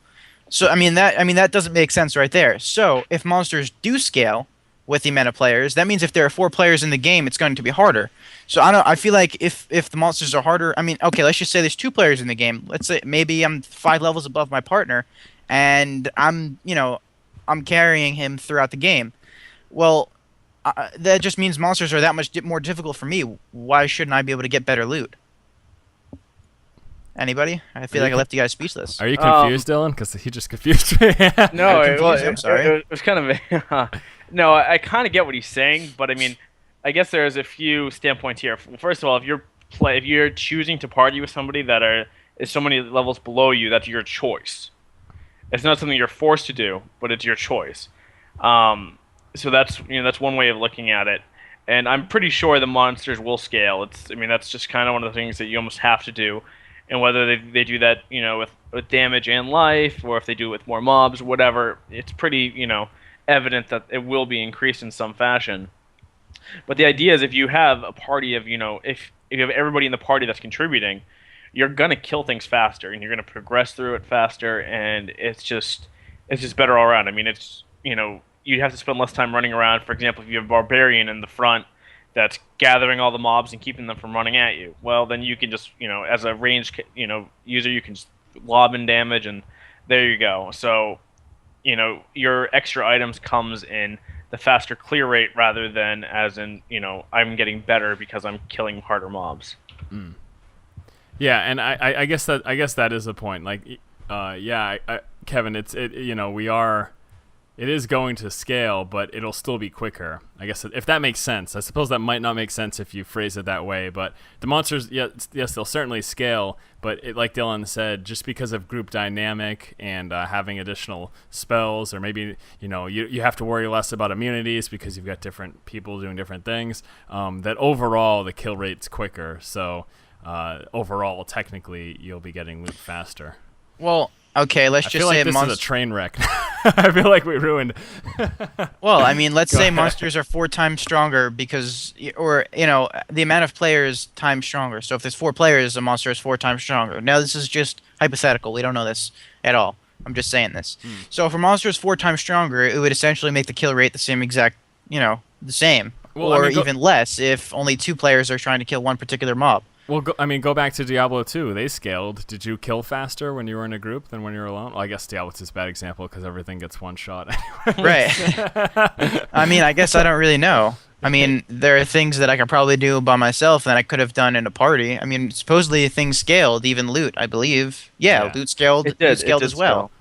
B: So that doesn't make sense right there. So if monsters do scale with the amount of players, that means if there are 4 players in the game, it's going to be harder. So I feel like if the monsters are harder, I mean, okay, let's just say there's 2 players in the game. Let's say maybe I'm 5 levels above my partner, and I'm carrying him throughout the game. Well, that just means monsters are that much more difficult for me. Why shouldn't I be able to get better loot? Anybody? I feel like I left you guys speechless.
A: Are you confused, Dylan? Because he just confused me.
C: No,
B: I'm sorry.
C: It was kind of no. I kind of get what he's saying, but I mean, I guess there's a few standpoints here. First of all, if you're choosing to party with somebody that is so many levels below you, that's your choice. It's not something you're forced to do, but it's your choice. So that's one way of looking at it. And I'm pretty sure the monsters will scale. That's just kind of one of the things that you almost have to do. And whether they do that, with damage and life, or if they do it with more mobs, whatever, it's pretty, evident that it will be increased in some fashion. But the idea is, if you have a party of, if you have everybody in the party that's contributing, you're gonna kill things faster, and you're gonna progress through it faster, and it's just better all around. I mean, you have to spend less time running around. For example, if you have a barbarian in the front that's gathering all the mobs and keeping them from running at you, well, then you can just, as a ranged, user, you can just lob in damage, and there you go. So, your extra items comes in the faster clear rate rather than as in, I'm getting better because I'm killing harder mobs.
A: Mm. Yeah, and I guess that is a point. Like, Kevin, it is going to scale, but it'll still be quicker. I guess, if that makes sense. I suppose that might not make sense if you phrase it that way, but the monsters, yes, they'll certainly scale, but like Dylan said, just because of group dynamic and having additional spells, or maybe, you have to worry less about immunities because you've got different people doing different things, that overall the kill rate's quicker. So overall, technically, you'll be getting loot faster.
B: Well, okay, let's just say
A: this is a train wreck. I feel like we ruined.
B: Well, I mean, let's say monsters are 4 times stronger the amount of players times stronger. So if there's 4 players, a monster is 4 times stronger. Now, this is just hypothetical. We don't know this at all. I'm just saying this. So if a monster is 4 times stronger, it would essentially make the kill rate the same exact, the same. Well, even less if only 2 players are trying to kill one particular mob.
A: Well, go back to Diablo 2. They scaled. Did you kill faster when you were in a group than when you were alone? Well, I guess Diablo 2 is a bad example because everything gets one shot anyway.
B: Right. I mean, I guess I don't really know. I mean, there are things that I could probably do by myself that I could have done in a party. I mean, supposedly things scaled, even loot, I believe. Yeah. Loot scaled. Loot scaled as well.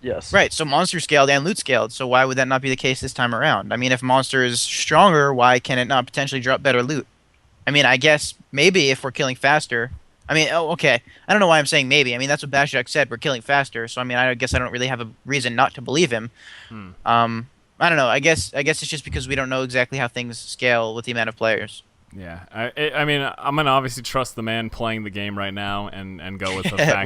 C: Yes.
B: Right, so monster scaled and loot scaled, so why would that not be the case this time around? I mean, if monster is stronger, why can it not potentially drop better loot? I mean, I guess maybe if we're killing faster. I mean, okay. I don't know why I'm saying maybe. I mean, that's what Bashak said. We're killing faster. So I mean, I guess I don't really have a reason not to believe him. I don't know. I guess it's just because we don't know exactly how things scale with the amount of players.
A: Yeah. I mean, I'm gonna obviously trust the man playing the game right now and go with the fact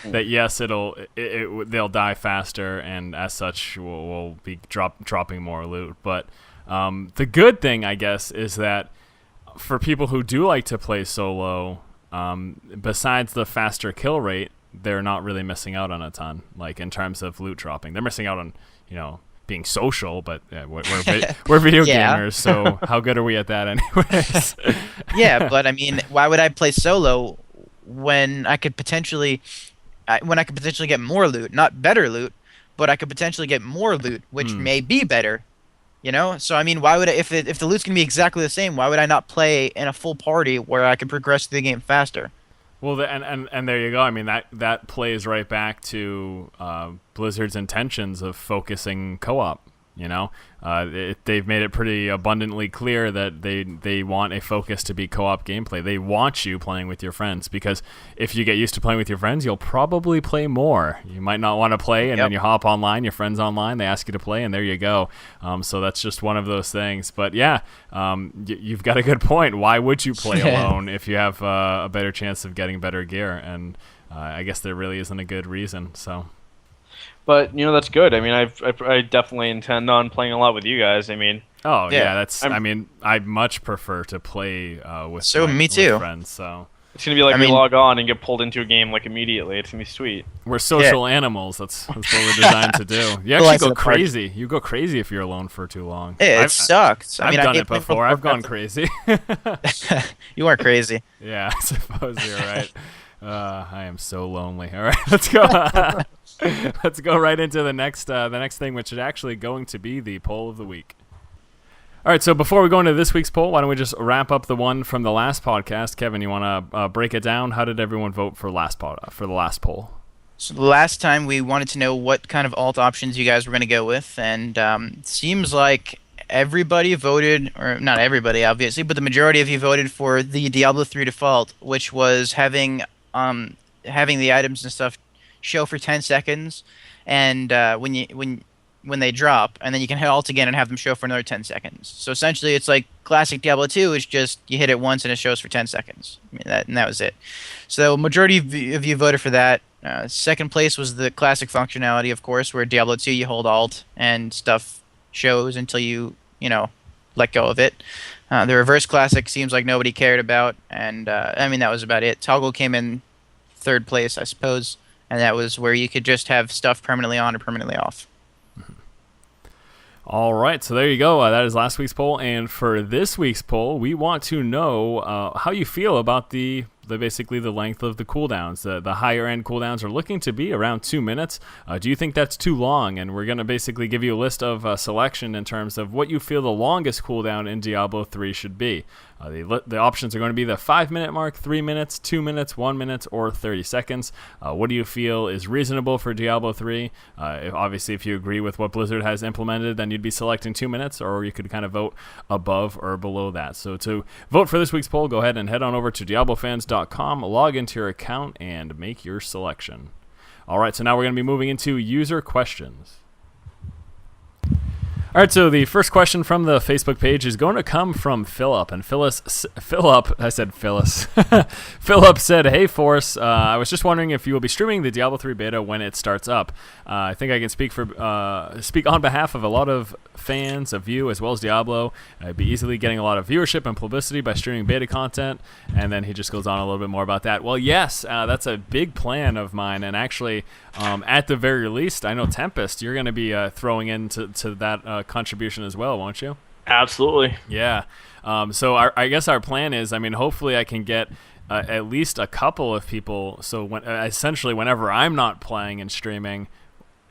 A: that yes, they'll die faster, and as such we'll be dropping more loot. But the good thing, I guess, is that for people who do like to play solo, besides the faster kill rate, they're not really missing out on a ton. Like, in terms of loot dropping, they're missing out on, being social. But we're video gamers, so how good are we at that, anyways?
B: Yeah, but I mean, why would I play solo when I could potentially get more loot, not better loot, but I could potentially get more loot, which may be better. So I mean, why would if the loot's gonna be exactly the same, why would I not play in a full party where I could progress through the game faster?
A: Well, and there you go. I mean, that plays right back to Blizzard's intentions of focusing co-op. They've made it pretty abundantly clear that they want a focus to be co-op gameplay. They want you playing with your friends, because if you get used to playing with your friends, you'll probably play more. You might not want to play, and then you hop online, your friend's online, they ask you to play, and there you go. So that's just one of those things. But yeah, you've got a good point. Why would you play alone if you have a better chance of getting better gear? And I guess there really isn't a good reason. So.
C: But that's good. I mean, I definitely intend on playing a lot with you guys. I mean,
A: I'd much prefer to play with
B: me too.
A: with friends. So
C: it's gonna be like we log on and get pulled into a game like immediately. It's gonna be sweet.
A: We're social animals. That's what we're designed to do. You actually go crazy. You go crazy if you're alone for too long.
B: It sucks.
A: I've done it before. I've gone crazy.
B: You are crazy.
A: Yeah, I suppose you're right. I am so lonely. All right, let's go. Let's go right into the next thing, which is actually going to be the poll of the week. All right, so before we go into this week's poll, why don't we just wrap up the one from the last podcast? Kevin, you want to break it down? How did everyone vote for the last poll?
B: So the last time we wanted to know what kind of alt options you guys were going to go with, and seems like everybody voted, or not everybody, obviously, but the majority of you voted for the Diablo 3 default, which was having the items and stuff show for 10 seconds, and when they drop, and then you can hit alt again and have them show for another 10 seconds. So essentially, it's like classic Diablo 2. It's just you hit it once and it shows for 10 seconds. And that was it. So majority of you voted for that. Second place was the classic functionality, of course, where Diablo 2 you hold alt and stuff shows until you let go of it. The reverse classic seems like nobody cared about, and that was about it. Toggle came in third place, I suppose. And that was where you could just have stuff permanently on or permanently off.
A: All right, so there you go. That is last week's poll. And for this week's poll, we want to know how you feel about basically the length of the cooldowns. The higher end cooldowns are looking to be around 2 minutes. Do you think that's too long? And we're going to basically give you a list of selection in terms of what you feel the longest cooldown in Diablo 3 should be. The options are going to be the 5-minute mark, 3 minutes, 2 minutes, 1 minute, or 30 seconds. What do you feel is reasonable for Diablo 3? If you agree with what Blizzard has implemented, then you'd be selecting 2 minutes, or you could kind of vote above or below that. So to vote for this week's poll, go ahead and head on over to DiabloFans.com, log into your account, and make your selection. All right, so now we're going to be moving into user questions. All right, so the first question from the Facebook page is going to come from Philip. And Philip said, "Hey, Force, I was just wondering if you will be streaming the Diablo 3 beta when it starts up. I think I can speak on behalf of a lot of fans of you as well as Diablo. I'd be easily getting a lot of viewership and publicity by streaming beta content." And then he just goes on a little bit more about that. Well, yes, that's a big plan of mine. And actually, at the very least, I know Tempest, you're going to be throwing into that contribution as well, won't you?
C: Absolutely.
A: Yeah. So I guess our plan is, hopefully I can get at least a couple of people. So essentially, whenever I'm not playing and streaming,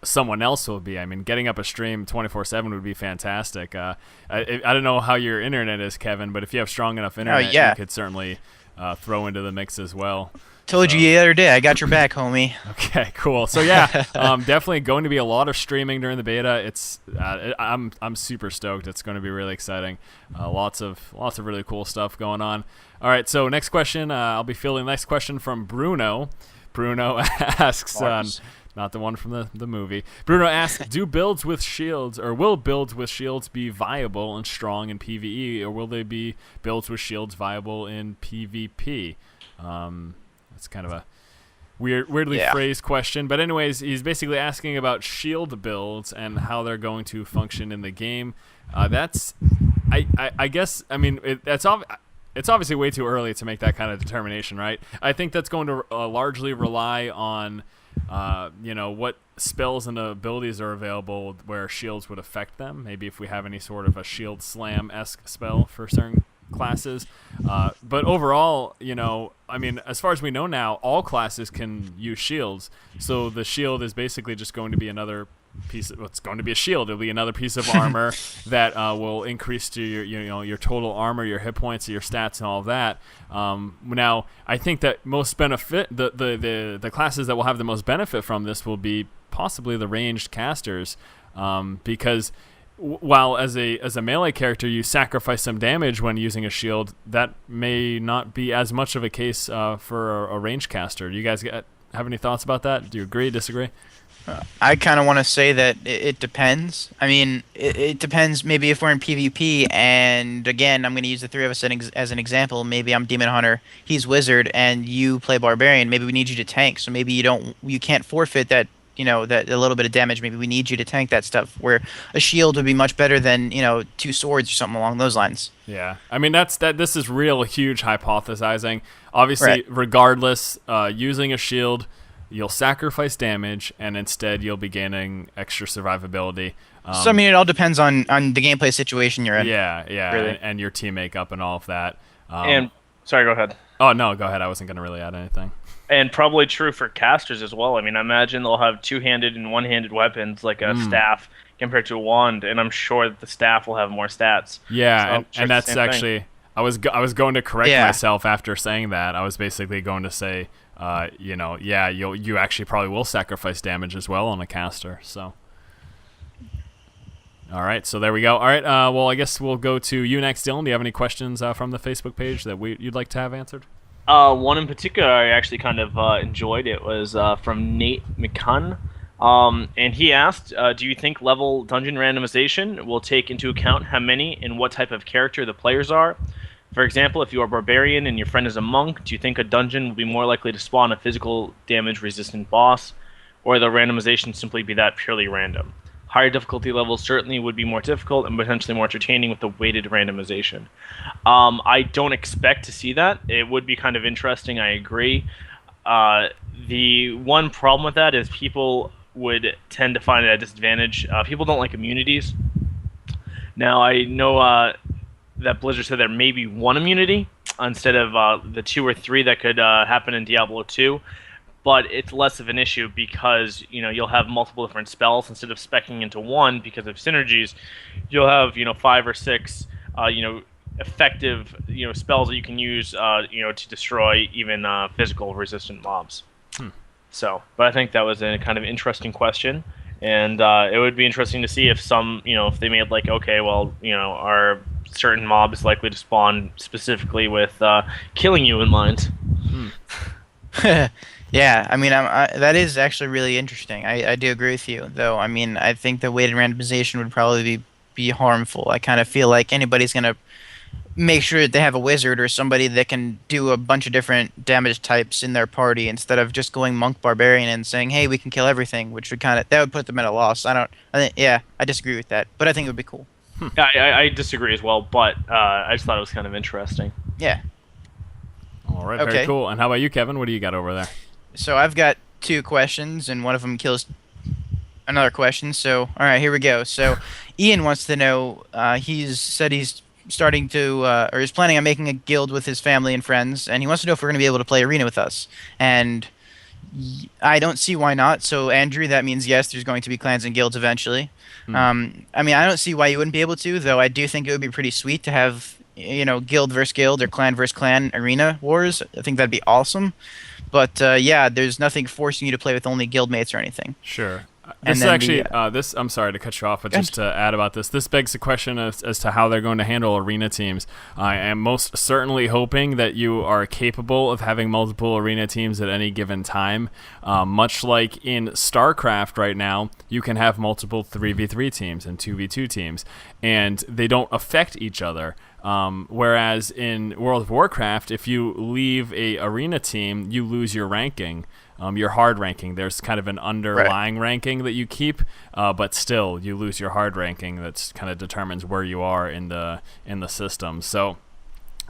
A: someone else will be. Getting up a stream 24/7 would be fantastic. I don't know how your internet is, Kevin, but if you have strong enough internet, you could certainly throw into the mix as well.
B: Told you the other day, I got your back, homie.
A: Okay, cool. So yeah, definitely going to be a lot of streaming during the beta. I'm super stoked. It's going to be really exciting. Lots of really cool stuff going on. All right, so next question. I'll be fielding the next question from Bruno. Bruno asks, not the one from the movie. Bruno asks, will builds with shields be viable and strong in PvE, or will they be builds with shields viable in PvP? It's kind of a weirdly phrased question, but anyways, he's basically asking about shield builds and how they're going to function in the game. I guess it's obviously way too early to make that kind of determination, right? I think that's going to largely rely on what spells and abilities are available where shields would affect them. Maybe if we have any sort of a shield slam-esque spell for certain classes, but overall, as far as we know now, all classes can use shields, so the shield is basically just going to be another piece of, it's going to be a shield. It'll be another piece of armor that will increase to your total armor, your hit points, your stats, and all of that. Now, I think that most benefit, the classes that will have the most benefit from this will be possibly the ranged casters, because while as a melee character you sacrifice some damage when using a shield, that may not be as much of a case for a range caster. Do you guys have any thoughts about that? Do you agree, disagree?
B: I kind of want to say that it depends. I mean, it depends. Maybe if we're in PvP, and again, I'm going to use the three of us as an example. Maybe I'm Demon Hunter, he's Wizard, and you play Barbarian. Maybe we need you to tank, so maybe you can't forfeit that. That a little bit of damage. Maybe we need you to tank that stuff. Where a shield would be much better than two swords or something along those lines.
A: Yeah, I mean this is real huge hypothesizing. Obviously,
B: Right.
A: Regardless, using a shield, you'll sacrifice damage, and instead you'll be gaining extra survivability.
B: So I mean, it all depends on the gameplay situation you're in.
A: Yeah,
B: Really.
A: and your team makeup and all of that.
C: And sorry, go ahead.
A: Oh no, go ahead. I wasn't going to really add anything.
C: And probably true for casters as well. I mean, I imagine they'll have two-handed and one-handed weapons like a staff compared to a wand, and I'm sure that the staff will have more stats.
A: Yeah,
C: So I'm sure
A: and
C: it's the
A: that's
C: same
A: actually
C: thing.
A: I was going to correct
B: Yeah.
A: myself after saying that. I was basically going to say, you actually probably will sacrifice damage as well on a caster. So, all right, so there we go. All right, well, I guess we'll go to you next, Dylan. Do you have any questions from the Facebook page that you'd like to have answered?
C: One in particular I actually kind of enjoyed. It was from Nate McCunn. And he asked, do you think level dungeon randomization will take into account how many and what type of character the players are? For example, if you are a barbarian and your friend is a monk, do you think a dungeon will be more likely to spawn a physical damage resistant boss? Or will the randomization simply be that purely random? Higher difficulty levels certainly would be more difficult and potentially more entertaining with the weighted randomization. I don't expect to see that. It would be kind of interesting, I agree. The one problem with that is people would tend to find it a disadvantage. People don't like immunities. Now, I know that Blizzard said there may be one immunity instead of the 2 or 3 that could happen in Diablo 2. But it's less of an issue because you'll have multiple different spells instead of speccing into one because of synergies. You'll have 5 or 6 effective spells that you can use to destroy even physical resistant mobs. So, but I think that was a kind of interesting question, and it would be interesting to see if if they made like, okay, well, are certain mobs likely to spawn specifically with killing you in mind.
B: Yeah, I mean, that is actually really interesting. I do agree with you, though. I mean, I think the weighted randomization would probably be harmful. I kind of feel like anybody's going to make sure that they have a wizard or somebody that can do a bunch of different damage types in their party instead of just going monk barbarian and saying, hey, we can kill everything, which would that would put them at a loss. I disagree with that, but I think it would be cool.
C: I disagree as well, but I just thought it was kind of interesting.
B: Yeah.
A: All right,
B: Okay.
A: very cool. And how about you, Kevin? What do you got over there?
B: So I've got 2 questions, and one of them kills another question. So, all right, here we go. So, Ian wants to know. He's said he's starting to, or he's planning on making a guild with his family and friends, and he wants to know if we're going to be able to play arena with us. And I don't see why not. So, Andrew, that means yes, there's going to be clans and guilds eventually. I mean, I don't see why you wouldn't be able to, though. I do think it would be pretty sweet to have, guild versus guild or clan versus clan arena wars. I think that'd be awesome. But yeah, there's nothing forcing you to play with only guildmates or anything.
A: Sure.
B: And
A: This is
B: then
A: actually, I'm sorry to cut you off, but just to add about this begs the question as to how they're going to handle arena teams. I am most certainly hoping that you are capable of having multiple arena teams at any given time. Much like in StarCraft right now, you can have multiple 3v3 teams and 2v2 teams, and they don't affect each other. Whereas in World of Warcraft, if you leave a arena team, you lose your ranking. Your hard ranking. There's kind of an underlying ranking that you keep, but still you lose your hard ranking. That's kind of determines where you are in the system. So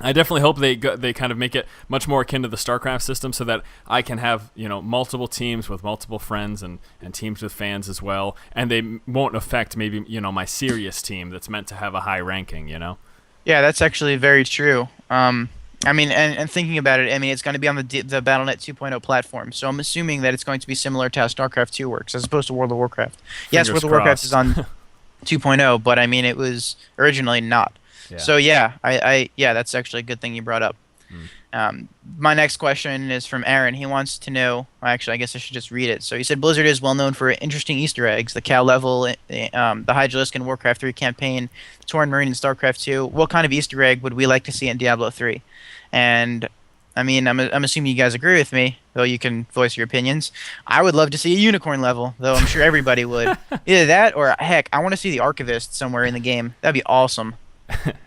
A: I definitely hope they kind of make it much more akin to the StarCraft system, so that I can have multiple teams with multiple friends and teams with fans as well, and they won't affect maybe my serious team that's meant to have a high ranking.
B: Yeah, that's actually very true. I mean, and thinking about it, I mean, it's going to be on the Battle.net 2.0 platform, so I'm assuming that it's going to be similar to how StarCraft 2 works, as opposed to World of Warcraft. Yes, World of Warcraft is on 2.0, but I mean, it was originally not.
A: Yeah.
B: So yeah, yeah, that's actually a good thing you brought up. My next question is from Aaron. He wants to know. Well, actually, I guess I should just read it. So he said Blizzard is well known for interesting Easter eggs: the cow level, the Hydralisk in Warcraft 3 campaign, Torn Marine in StarCraft 2. What kind of Easter egg would we like to see in Diablo 3? And I mean, I'm assuming you guys agree with me, though you can voice your opinions. I would love to see a unicorn level, though I'm sure everybody would. Either that, or heck, I want to see the Archivist somewhere in the game. That'd be awesome.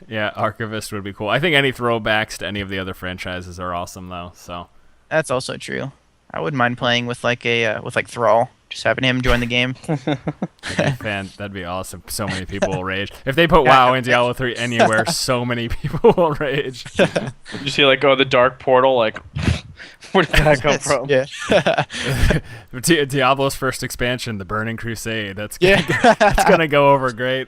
A: Yeah, Archivist would be cool. I think any throwbacks to any of the other franchises are awesome, though. So
B: That's also true. I wouldn't mind playing with like Thrall. Just having him join the game.
A: that'd be awesome. So many people will rage if they put WoW in Diablo 3 anywhere. So many people will rage.
C: You see, like, the dark portal, like, where did that come from?
B: Yeah.
A: Diablo's first expansion, the Burning Crusade. That's gonna go over great.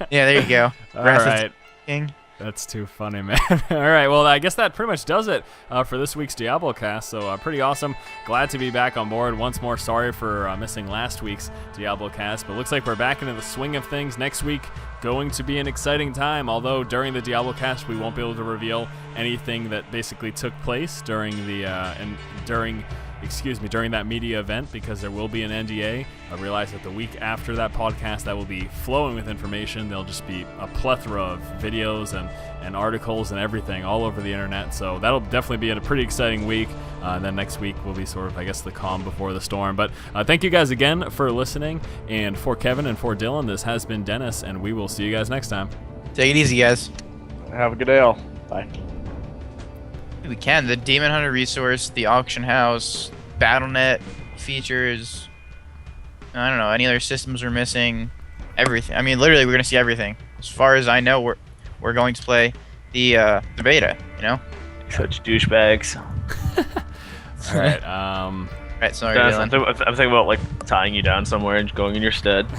B: Yeah, there you go.
A: All right.
B: King.
A: That's too funny, man. All right, well, I guess that pretty much does it for this week's DiabloCast, so pretty awesome. Glad to be back on board once more. Sorry for missing last week's DiabloCast, but looks like we're back into the swing of things. Next week, going to be an exciting time, although during the DiabloCast, we won't be able to reveal anything that basically took place during during that media event, because there will be an NDA. I realize that the week after that podcast, that will be flowing with information. There'll just be a plethora of videos and articles and everything all over the internet. So that'll definitely be a pretty exciting week. Then next week will be sort of, I guess, the calm before the storm. But thank you guys again for listening. And for Kevin and for Dylan, this has been Dennis, and we will see you guys next time.
B: Take it easy, guys.
C: Have a good day, all. Bye.
B: We can. The Demon Hunter resource, the auction house, BattleNet features. I don't know, any other systems we're missing. Everything. I mean, literally, we're gonna see everything. As far as I know, we're going to play the beta. You know.
C: Such douchebags.
A: All right.
B: Right. Sorry,
C: Dennis,
B: Dylan.
C: I'm thinking about, like, tying you down somewhere and going in your stead.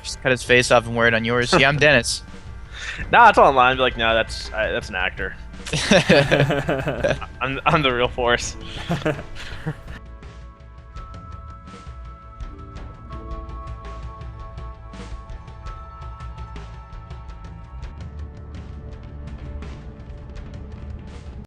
B: Just cut his face off and wear it on yours. Yeah, I'm Dennis.
C: Nah, it's online. Be like, no, that's an actor. I'm the real force.